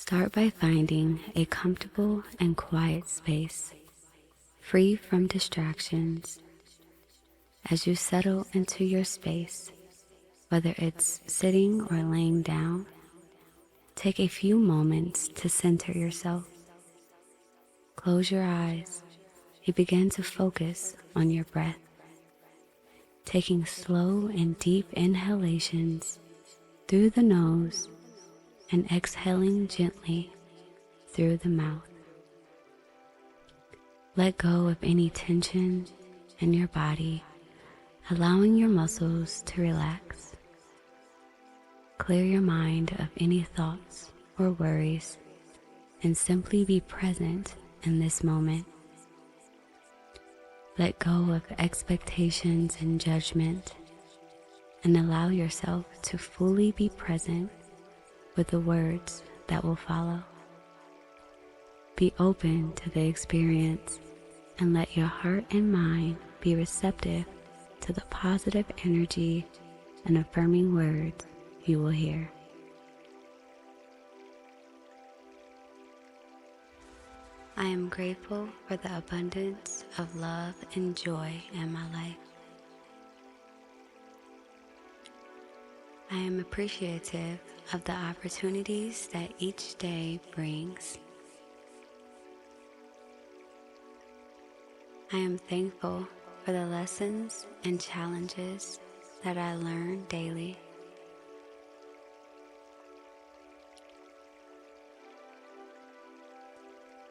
Start by finding a comfortable and quiet space, free from distractions. As you settle into your space, whether it's sitting or laying down, take a few moments to center yourself. Close your eyes and begin to focus on your breath, taking slow and deep inhalations through the nose and exhaling gently through the mouth. Let go of any tension in your body, allowing your muscles to relax. Clear your mind of any thoughts or worries and simply be present in this moment. Let go of expectations and judgment and allow yourself to fully be present with the words that will follow. Be open to the experience and let your heart and mind be receptive to the positive energy and affirming words you will hear. I am grateful for the abundance of love and joy in my life. I am appreciative of the opportunities that each day brings. I am thankful for the lessons and challenges that I learn daily.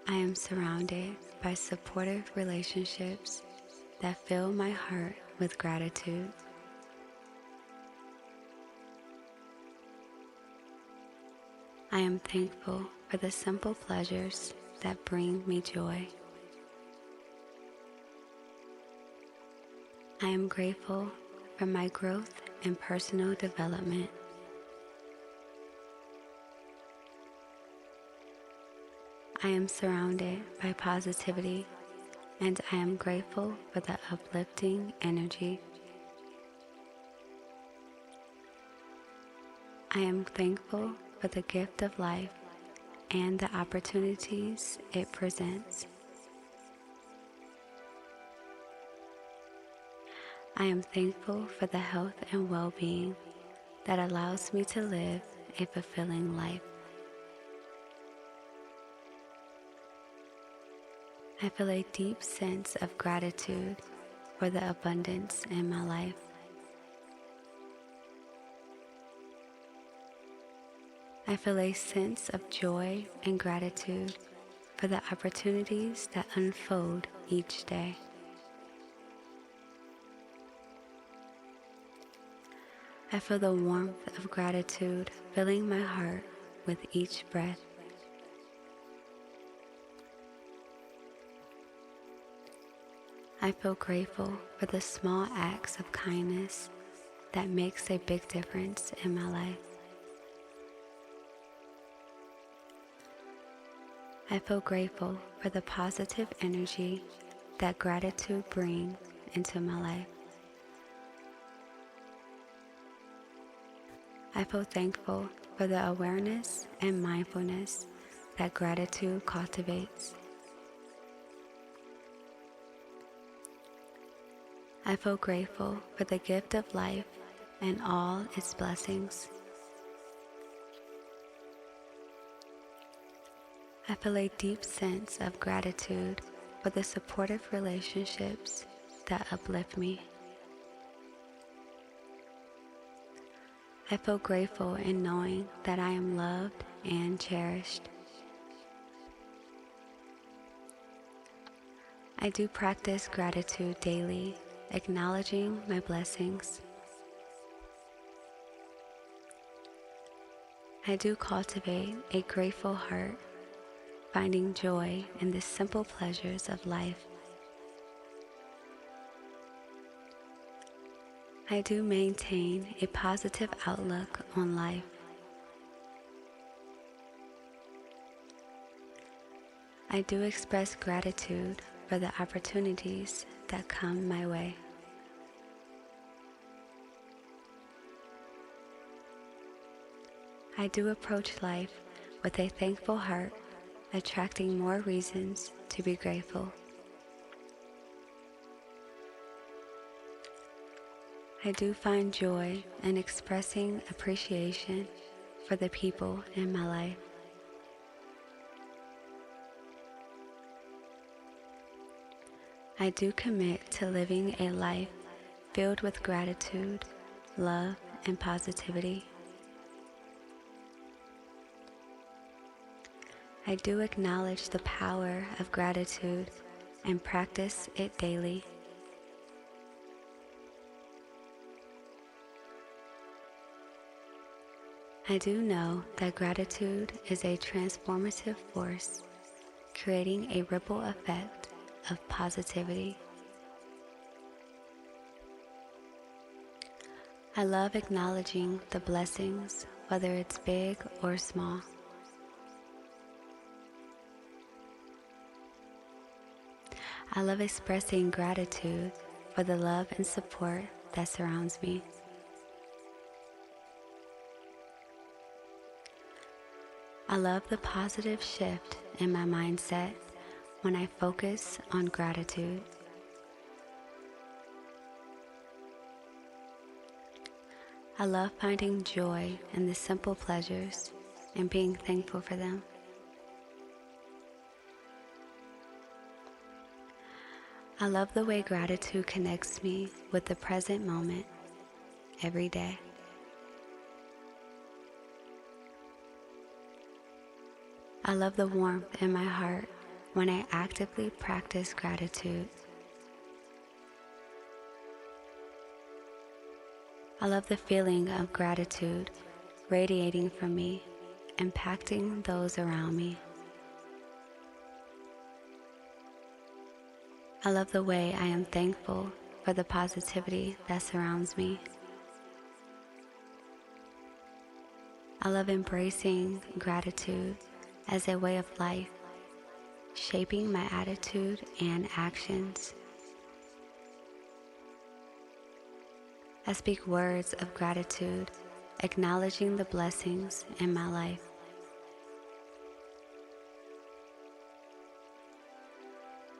I am surrounded by supportive relationships that fill my heart with gratitude. I am thankful for the simple pleasures that bring me joy. I am grateful for my growth and personal development. I am surrounded by positivity, and I am grateful for the uplifting energy. I am thankful for the gift of life and the opportunities it presents. I am thankful for the health and well-being that allows me to live a fulfilling life. I feel a deep sense of gratitude for the abundance in my life. I feel a sense of joy and gratitude for the opportunities that unfold each day. I feel the warmth of gratitude filling my heart with each breath. I feel grateful for the small acts of kindness that makes a big difference in my life. I feel grateful for the positive energy that gratitude brings into my life. I feel thankful for the awareness and mindfulness that gratitude cultivates. I feel grateful for the gift of life and all its blessings. I feel a deep sense of gratitude for the supportive relationships that uplift me. I feel grateful in knowing that I am loved and cherished. I do practice gratitude daily, acknowledging my blessings. I do cultivate a grateful heart, finding joy in the simple pleasures of life. I do maintain a positive outlook on life. I do express gratitude for the opportunities that come my way. I do approach life with a thankful heart, attracting more reasons to be grateful. I do find joy in expressing appreciation for the people in my life. I do commit to living a life filled with gratitude, love, and positivity. I do acknowledge the power of gratitude and practice it daily. I do know that gratitude is a transformative force, creating a ripple effect of positivity. I love acknowledging the blessings, whether it's big or small. I love expressing gratitude for the love and support that surrounds me. I love the positive shift in my mindset when I focus on gratitude. I love finding joy in the simple pleasures and being thankful for them. I love the way gratitude connects me with the present moment every day. I love the warmth in my heart when I actively practice gratitude. I love the feeling of gratitude radiating from me, impacting those around me. I love the way I am thankful for the positivity that surrounds me. I love embracing gratitude as a way of life, shaping my attitude and actions. I speak words of gratitude, acknowledging the blessings in my life.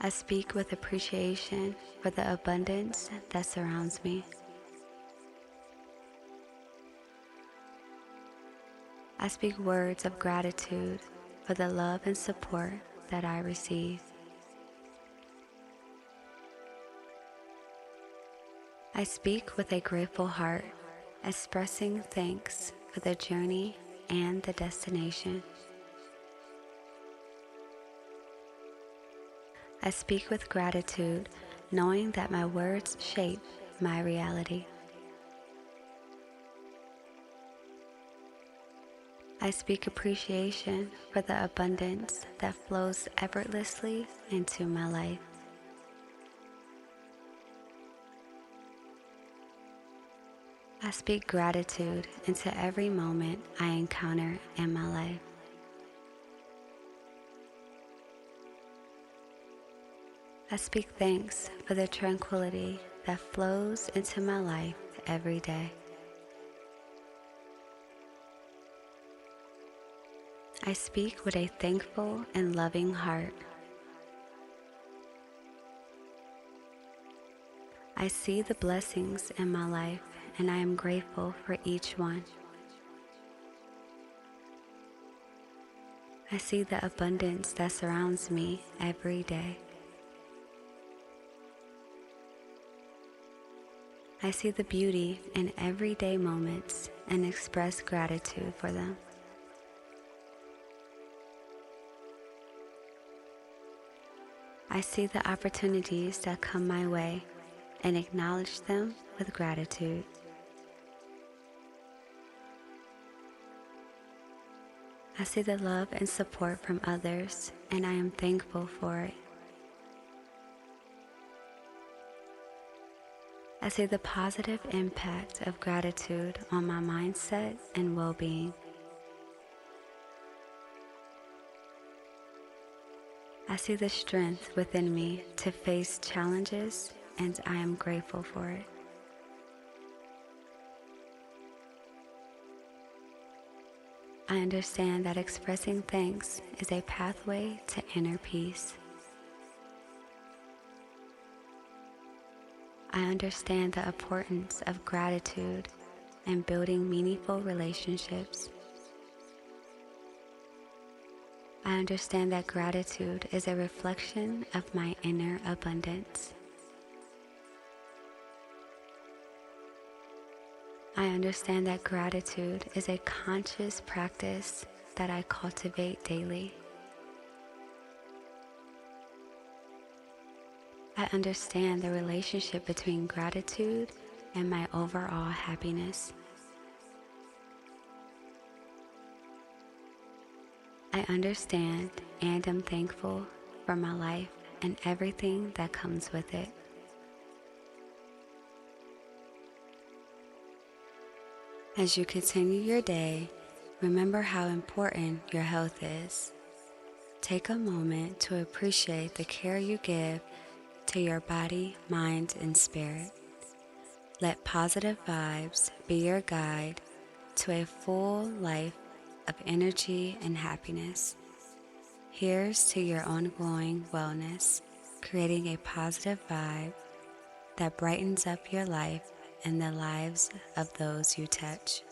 I speak with appreciation for the abundance that surrounds me. I speak words of gratitude for the love and support that I receive. I speak with a grateful heart, expressing thanks for the journey and the destination. I speak with gratitude, knowing that my words shape my reality. I speak appreciation for the abundance that flows effortlessly into my life. I speak gratitude into every moment I encounter in my life. I speak thanks for the tranquility that flows into my life every day. I speak with a thankful and loving heart. I see the blessings in my life, and I am grateful for each one. I see the abundance that surrounds me every day. I see the beauty in everyday moments and express gratitude for them. I see the opportunities that come my way and acknowledge them with gratitude. I see the love and support from others, and I am thankful for it. I see the positive impact of gratitude on my mindset and well-being. I see the strength within me to face challenges, and I am grateful for it. I understand that expressing thanks is a pathway to inner peace. I understand the importance of gratitude and building meaningful relationships. I understand that gratitude is a reflection of my inner abundance. I understand that gratitude is a conscious practice that I cultivate daily. I understand the relationship between gratitude and my overall happiness. I understand and am thankful for my life and everything that comes with it. As you continue your day, remember how important your health is. Take a moment to appreciate the care you give to your body, mind, and spirit. Let positive vibes be your guide to a full life of energy and happiness. Here's to your ongoing wellness, creating a positive vibe that brightens up your life and the lives of those you touch.